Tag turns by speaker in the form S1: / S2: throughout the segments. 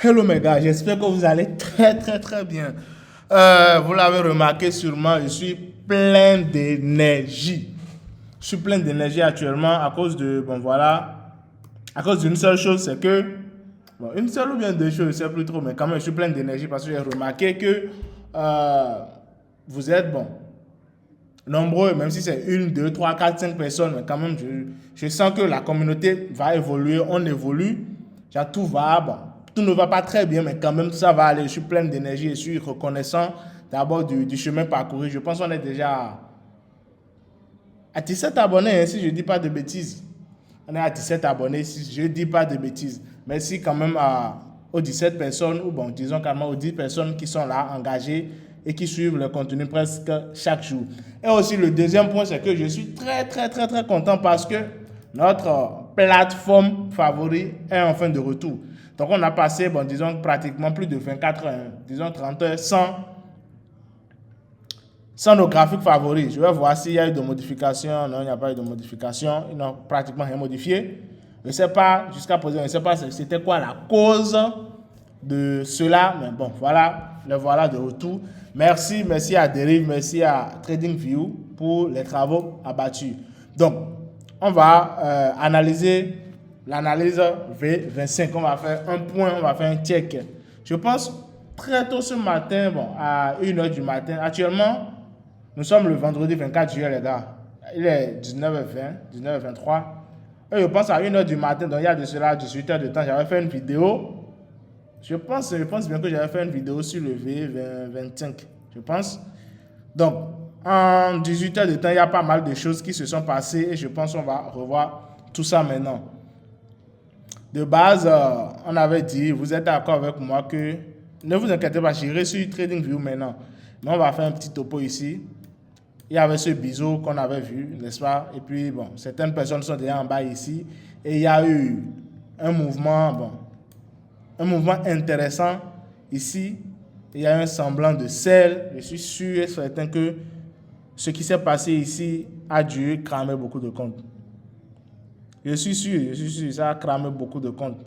S1: Hello mes gars, j'espère que vous allez très bien. Vous l'avez remarqué sûrement, je suis plein d'énergie. Je suis plein d'énergie actuellement à cause de, bon voilà, à cause d'une seule chose, c'est que, bon, une seule ou bien deux choses, je ne sais plus trop, mais quand même je suis plein d'énergie parce que j'ai remarqué que euh, vous êtes, bon, nombreux, même si c'est une, deux, trois, quatre, cinq personnes, mais quand même je sens que la communauté va évoluer, on évolue, genre, tout va, bon, tout ne va pas très bien, mais quand même ça va aller, je suis plein d'énergie et je suis reconnaissant d'abord du chemin parcouru. Je pense qu'on est déjà à 17 abonnés, hein, si je ne dis pas de bêtises. On est à 17 abonnés, si je ne dis pas de bêtises. Merci quand même aux 17 personnes, ou bon, disons carrément aux 10 personnes qui sont là, engagées et qui suivent le contenu presque chaque jour. Et aussi, le deuxième point, c'est que je suis très content parce que notre plateforme favorite est en fin de retour. Donc, on a passé, bon, disons, pratiquement plus de 24 heures, disons 30 heures, sans nos graphiques favoris. Je vais voir s'il y a eu de modifications. Non, il n'y a pas eu de modifications. Ils n'ont pratiquement rien modifié. Je ne sais pas, jusqu'à présent, je ne sais pas c'était quoi la cause de cela. Mais bon, voilà, le voilà de retour. Merci à Derive, merci à TradingView pour les travaux abattus. Donc, on va analyser l'analyse V25. On va faire un point, on va faire un check. Je pense très tôt ce matin, bon, à 1h du matin. Actuellement, nous sommes le vendredi 24 juillet, les gars. Il est 19h20, 19h23. Et je pense à 1h du matin, donc il y a de cela 18 heures de temps, j'avais fait une vidéo. Je pense bien que j'avais fait une vidéo sur le V25, je pense. Donc, en 18 heures de temps, il y a pas mal de choses qui se sont passées et je pense qu'on va revoir tout ça maintenant. De base, on avait dit, vous êtes d'accord avec moi que ne vous inquiétez pas, j'irai sur TradingView maintenant. Mais on va faire un petit topo ici. Il y avait ce biseau qu'on avait vu, n'est-ce pas? Et puis, bon, certaines personnes sont déjà en bas ici. Et il y a eu un mouvement, bon, un mouvement intéressant ici. Il y a un semblant de sel. Je suis sûr et certain que ce qui s'est passé ici a dû cramer beaucoup de comptes. Je suis sûr, ça a cramé beaucoup de comptes.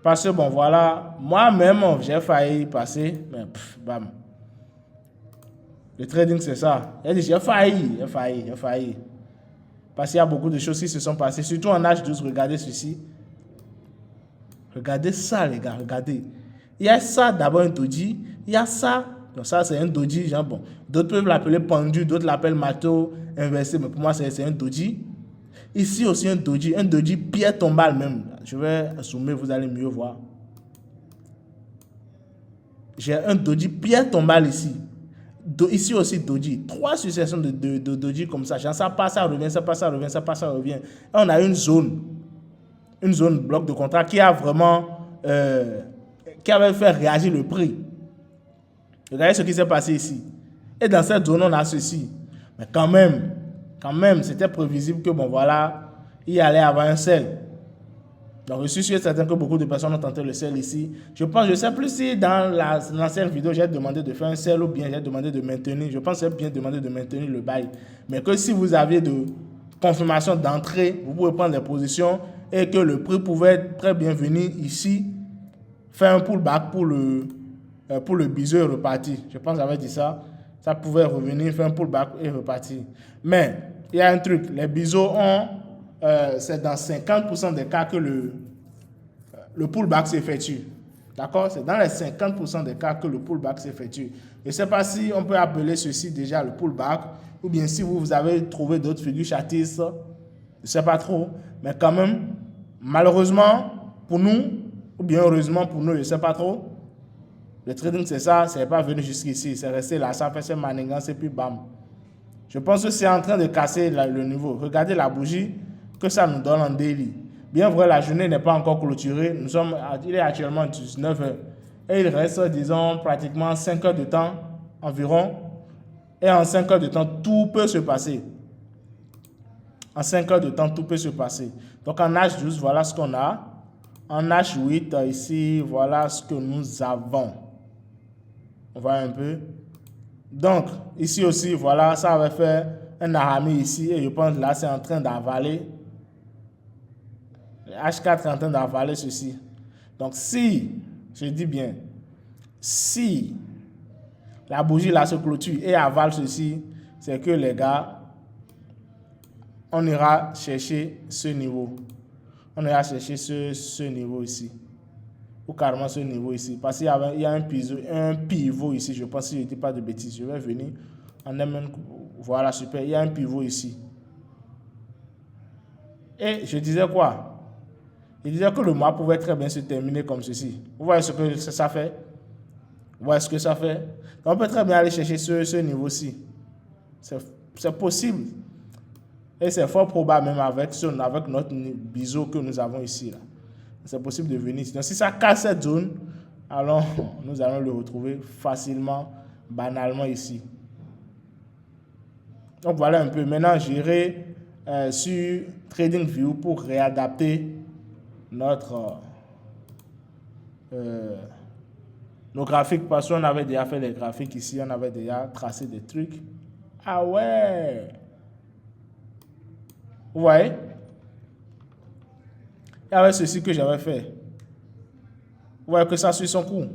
S1: Parce que, bon, voilà, moi-même, j'ai failli passer, mais bam. Le trading, c'est ça. J'ai failli. Parce qu'il y a beaucoup de choses qui se sont passées, surtout en H12. Regardez ceci. Regardez ça, les gars, regardez. Il y a ça, d'abord un doji. Il y a ça. Donc ça, c'est un doji. Genre, bon. D'autres peuvent l'appeler pendu, d'autres l'appellent marteau inversé, mais pour moi, c'est un doji. Ici aussi, un doji pierre tombale même. Je vais zoomer, vous allez mieux voir. J'ai un doji pierre tombale ici. Ici aussi doji. 3 successions de doji comme ça. Genre ça passe, ça revient, ça passe, ça revient, ça passe, ça revient. Et on a une zone bloc de contrat qui a vraiment qui avait fait réagir le prix. Regardez ce qui s'est passé ici. Et dans cette zone, on a ceci. Mais quand même, c'était prévisible que bon voilà, il allait avoir un sel. Donc, je suis sûr et certain que beaucoup de personnes ont tenté le sel ici. Je ne sais plus si dans l'ancienne vidéo, j'ai demandé de faire un sel ou bien j'ai demandé de maintenir. Je pense que j'ai bien demandé de maintenir le bail. Mais que si vous aviez de confirmation d'entrée, vous pouvez prendre des positions et que le prix pouvait être très bien venir ici, faire un pullback pour le biseau et repartir. Je pense que j'avais dit ça. Ça pouvait revenir, faire un pullback et repartir. Mais il y a un truc, les biseaux ont... c'est dans 50% des cas que le pullback s'effectue. D'accord? C'est dans les 50% des cas que le pullback s'effectue. Je ne sais pas si on peut appeler ceci déjà le pullback, ou bien si vous avez trouvé d'autres figures châtisses. Je ne sais pas trop. Mais quand même, malheureusement pour nous, ou bien heureusement pour nous, je ne sais pas trop, le trading c'est ça, c'est pas venu jusqu'ici. C'est resté là, ça fait ce manigance et puis bam. Je pense que c'est en train de casser le niveau. Regardez la bougie que ça nous donne en daily. Bien vrai, la journée n'est pas encore clôturée. Il est actuellement 19 heures. Et il reste, disons, pratiquement 5 heures de temps environ. Et en 5 heures de temps, tout peut se passer. En 5 heures de temps, tout peut se passer. Donc en H12, voilà ce qu'on a. En H8, ici, voilà ce que nous avons. On voit un peu. Donc, ici aussi, voilà, ça avait fait un arami ici. Et je pense là, c'est en train d'avaler. Le H4 est en train d'avaler ceci. Donc, si Je dis bien, si la bougie là se clôture et avale ceci, c'est que les gars, on ira chercher ce niveau. On ira chercher ce niveau ici. Ou carrément ce niveau ici. Parce qu'il y a un pivot ici. Je pense que je ne dis pas de bêtises. Je vais venir en M1. Voilà, super. Il y a un pivot ici. Et je disais quoi? Je disais que le mois pouvait très bien se terminer comme ceci. Vous voyez ce que ça fait? Vous voyez ce que ça fait? On peut très bien aller chercher ce niveau-ci. C'est possible. Et c'est fort probable même avec notre biseau que nous avons ici. Là. C'est possible de venir ici. Donc si ça casse cette zone, alors nous allons le retrouver facilement, banalement ici. Donc voilà un peu. Maintenant, j'irai sur TradingView pour réadapter nos graphiques. Parce qu'on avait déjà fait les graphiques ici, on avait déjà tracé des trucs. Ah ouais! Vous voyez? Il y avait ceci que j'avais fait. Vous voyez que ça suit son cours.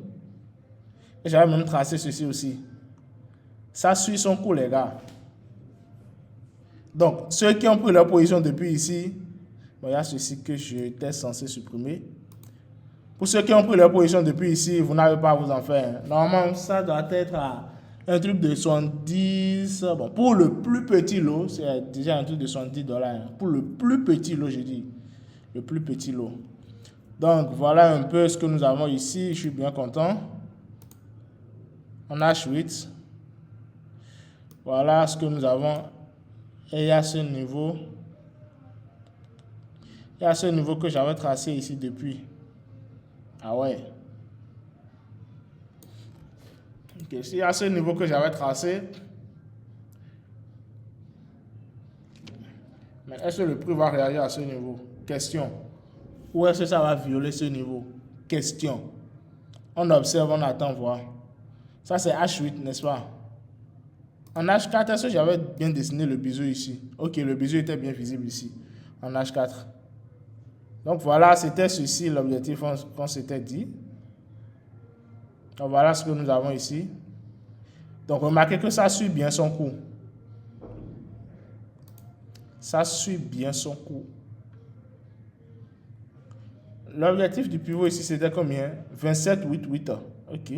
S1: Et j'avais même tracé ceci aussi. Ça suit son cours, les gars. Donc, ceux qui ont pris leur position depuis ici, bon, il y a ceci que j'étais censé supprimer. Pour ceux qui ont pris leur position depuis ici, vous n'avez pas à vous en faire. Normalement, ça doit être à un truc de 70. Bon, pour le plus petit lot, c'est déjà un truc de $70. Pour le plus petit lot, je dis. Le plus petit lot. Donc, voilà un peu ce que nous avons ici. Je suis bien content. On a H8. Voilà ce que nous avons. Et il y a ce niveau. Il y a ce niveau que j'avais tracé ici depuis. Ah ouais. Ok, s'il y a ce niveau que j'avais tracé. Mais est-ce que le prix va réagir à ce niveau? Question. Ou est-ce que ça va violer ce niveau? Question. On observe, on attend voir. Ça, c'est H8, n'est-ce pas? En H4, est-ce que j'avais bien dessiné le biseau ici? Ok, le biseau était bien visible ici, en H4. Donc voilà, c'était ceci l'objectif qu'on s'était dit. Donc voilà ce que nous avons ici. Donc remarquez que ça suit bien son cours. Ça suit bien son cours. L'objectif du pivot ici, c'était combien? 27,88. Ok.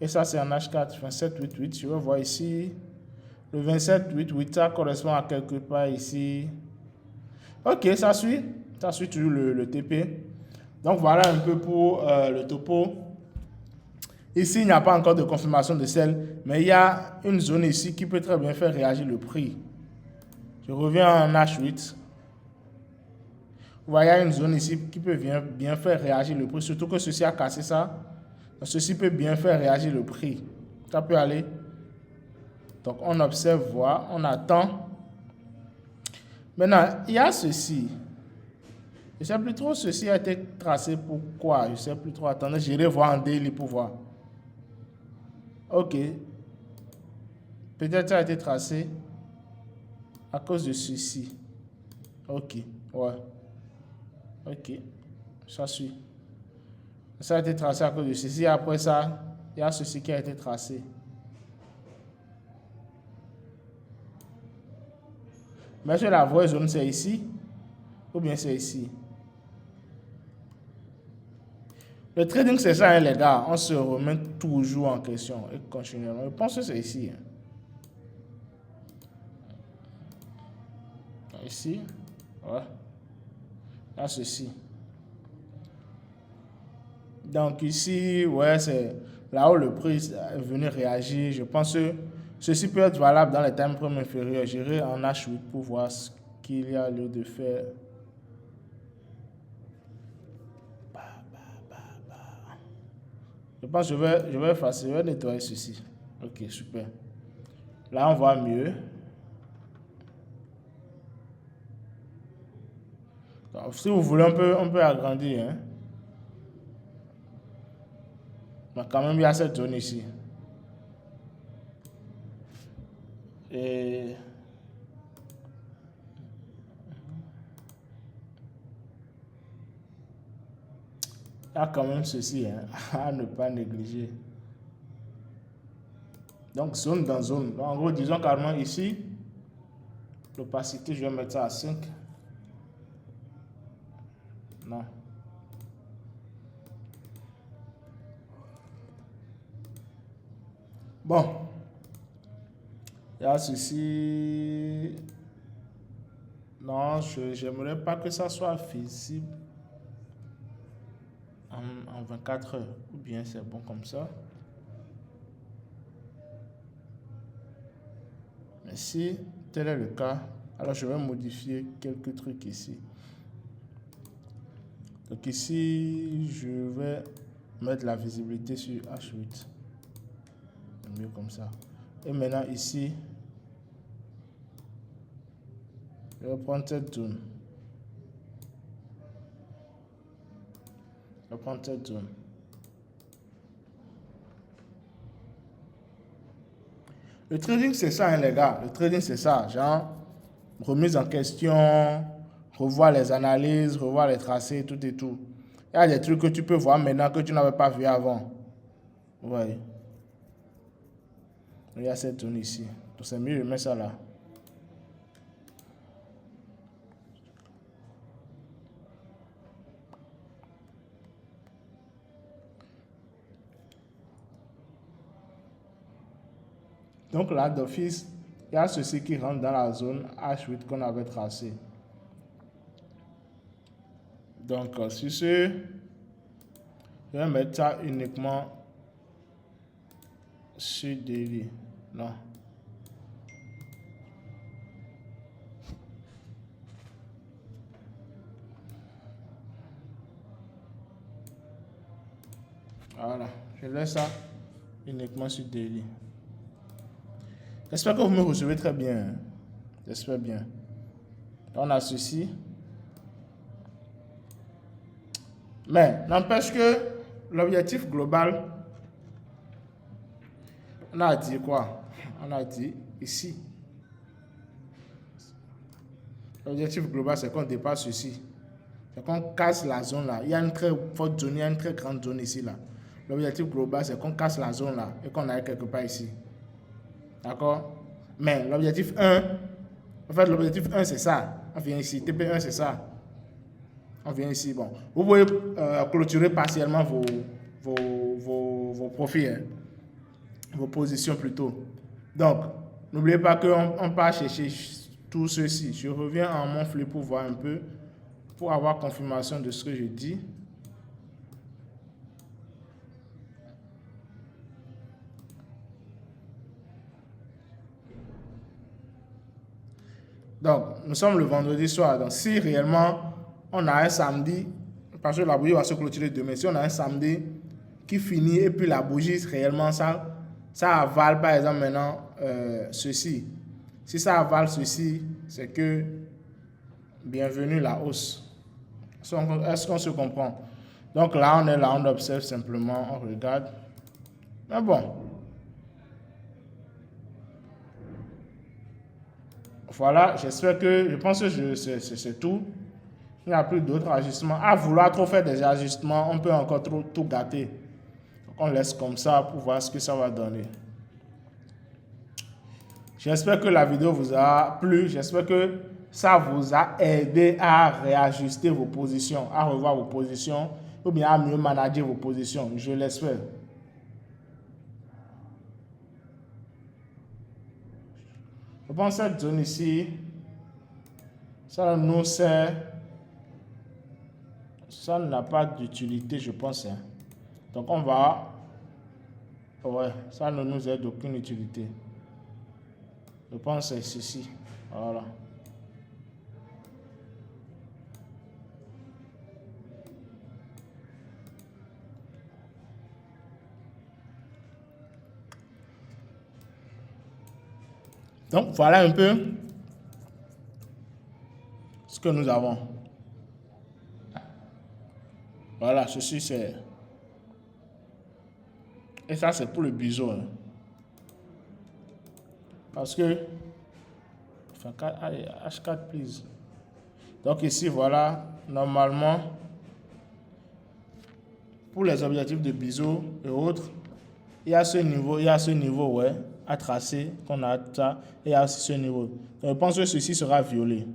S1: Et ça, c'est en H4, 27,88. Je vais voir ici. Le 27,88, ça correspond à quelque part ici. Ok, ça suit. Ça suit toujours le TP. Donc, voilà un peu pour le topo. Ici, il n'y a pas encore de confirmation de sel, mais il y a une zone ici qui peut très bien faire réagir le prix. Je reviens en H8. Vous voyez, il y a une zone ici qui peut bien faire réagir le prix, surtout que ceci a cassé ça. Donc, ceci peut bien faire réagir le prix. Ça peut aller. Donc, on observe, voir, on attend. Maintenant, il y a ceci. Je ne sais plus trop ceci a été tracé pour quoi. Je ne sais plus trop. Attendez, j'irai voir en daily pour voir. Ok. Peut-être ça a été tracé à cause de ceci. Ok. Ouais. Ok. Ça suit. Ça a été tracé à cause de ceci. Après ça, il y a ceci qui a été tracé. Mais est-ce que la vraie zone, c'est ici? Ou bien c'est ici? Le trading, c'est ça, hein, les gars. On se remet toujours en question et continuellement. Je pense que c'est ici. Hein. Ici. Ouais. Là, ceci. Donc ici, ouais, c'est là où le prix est venu réagir. Je pense que ceci peut être valable dans les time frames inférieurs. J'irai en H8 pour voir ce qu'il y a lieu de faire. Je pense que je vais effacer, je vais nettoyer ceci. Ok, super. Là, on voit mieux. Donc, si vous voulez, on peut agrandir. Hein. Mais quand même, il y a cette zone ici. Et Il y a quand même ceci hein, à ne pas négliger. Donc, zone dans zone. Donc, en gros, disons carrément ici, l'opacité, je vais mettre ça à 5. Non. Bon. Il y a ceci. Non, je n'aimerais pas que ça soit visible en 24 heures. Ou bien c'est bon comme ça. Mais si tel est le cas, alors je vais modifier quelques trucs ici. Donc ici, je vais mettre la visibilité sur H8. Mieux comme ça. Et maintenant ici, je vais prendre cette zone. Je vais prendre cette zone. Le trading, c'est ça, hein, les gars. Le trading, c'est ça. Genre, remise en question, revoir les analyses, revoir les tracés, tout et tout. Il y a des trucs que tu peux voir maintenant que tu n'avais pas vu avant. Ouais. Il y a cette zone ici. Donc, c'est mieux de mettre ça là. Donc là, d'office, il y a ceci qui rentre dans la zone H8 qu'on avait tracé. Donc, sur ce, je vais mettre ça uniquement sur daily. Non. Voilà, je laisse ça uniquement sur daily. J'espère que vous me recevez très bien. J'espère bien. On a ceci. Mais n'empêche que l'objectif global, on a dit quoi? On a dit ici. L'objectif global, c'est qu'on dépasse ceci. C'est qu'on casse la zone là. Il y a une très forte zone, il y a une très grande zone ici là. L'objectif global, c'est qu'on casse la zone là et qu'on aille quelque part ici. D'accord? Mais l'objectif 1, en fait, l'objectif 1, c'est ça. On vient ici. TP1, c'est ça. On vient ici. Bon. Vous pouvez clôturer partiellement vos profits, hein. Vos positions plutôt. Donc, n'oubliez pas qu'on part chercher tout ceci. Je reviens en mon flux pour voir un peu, pour avoir confirmation de ce que je dis. Donc, nous sommes le vendredi soir. Donc, si réellement on a un samedi, parce que la bougie va se clôturer demain, si on a un samedi qui finit et puis la bougie réellement ça avale par exemple maintenant ceci. Si ça avale ceci, c'est que bienvenue la hausse. Est-ce qu'on se comprend? Donc là, on est là, on observe simplement, on regarde. Mais bon. Voilà, j'espère que, je pense que c'est tout. Il n'y a plus d'autres ajustements. À vouloir trop faire des ajustements, on peut encore trop tout gâter. Donc on laisse comme ça pour voir ce que ça va donner. J'espère que la vidéo vous a plu. J'espère que ça vous a aidé à réajuster vos positions, à revoir vos positions, ou bien à mieux manager vos positions. Je l'espère. Je pense que cette zone ici, ça nous sert. Ça n'a pas d'utilité, je pense. Hein. Donc on va... Ouais, ça ne nous aide d'aucune utilité. Je pense que c'est ceci. Voilà. Donc voilà un peu ce que nous avons. Voilà, ceci c'est... Et ça c'est pour le biseau. Hein. Parce que... Enfin, allez, H4 please. Donc ici voilà, normalement... pour les objectifs de biseau et autres, il y a ce niveau, ouais, à tracer, qu'on a ça, et il y a aussi ce niveau. Donc, je pense que ceci sera violé.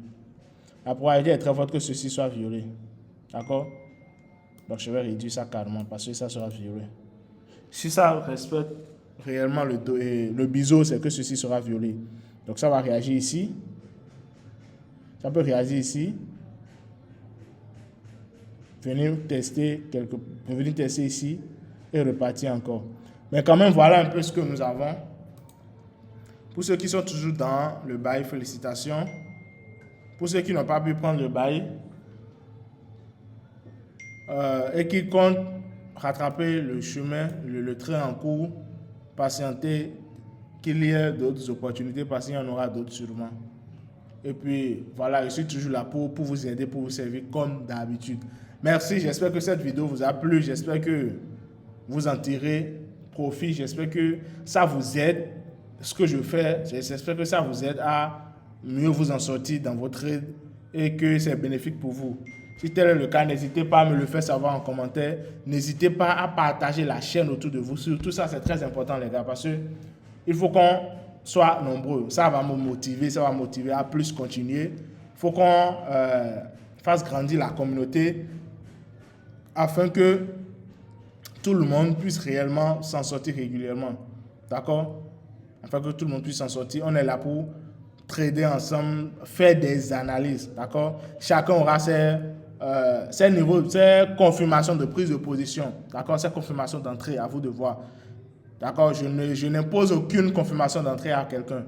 S1: La probabilité est très forte que ceci soit violé. D'accord? Donc, je vais réduire ça carrément parce que ça sera violé. Si ça respecte réellement le biseau, c'est que ceci sera violé. Donc, ça va réagir ici. Ça peut réagir ici. Venir tester ici et repartir encore. Mais quand même, voilà un peu ce que nous avons. Pour ceux qui sont toujours dans le bail, félicitations. Pour ceux qui n'ont pas pu prendre le bail et qui comptent rattraper le chemin, le train en cours, patienter qu'il y ait d'autres opportunités parce qu'il y en aura d'autres sûrement. Et puis voilà, je suis toujours là pour vous aider, pour vous servir comme d'habitude. Merci, j'espère que cette vidéo vous a plu, j'espère que vous en tirez profit, j'espère que ça vous aide, ce que je fais, j'espère que ça vous aide à mieux vous en sortir dans votre trade et que c'est bénéfique pour vous. Si tel est le cas, n'hésitez pas à me le faire savoir en commentaire, n'hésitez pas à partager la chaîne autour de vous, surtout ça c'est très important les gars, parce que il faut qu'on soit nombreux, ça va me motiver, ça va motiver à plus continuer, il faut qu'on fasse grandir la communauté afin que tout le monde puisse réellement s'en sortir régulièrement. D'accord? Afin que tout le monde puisse s'en sortir. On est là pour trader ensemble, faire des analyses. D'accord? Chacun aura ses niveaux, ses confirmations de prise de position. D'accord? Ses confirmations d'entrée, à vous de voir. D'accord? Je n'impose aucune confirmation d'entrée à quelqu'un.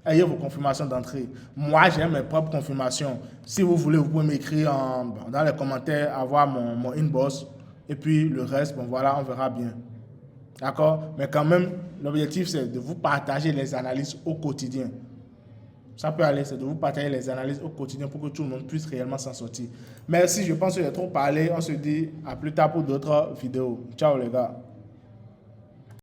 S1: Ayez vos confirmations d'entrée. Moi, j'ai mes propres confirmations. Si vous voulez, vous pouvez m'écrire dans les commentaires, avoir mon inbox. Et puis le reste, bon voilà, on verra bien. D'accord? Mais quand même, l'objectif, c'est de vous partager les analyses au quotidien. Ça peut aller, c'est de vous partager les analyses au quotidien pour que tout le monde puisse réellement s'en sortir. Merci, je pense que j'ai trop parlé. On se dit à plus tard pour d'autres vidéos. Ciao les gars.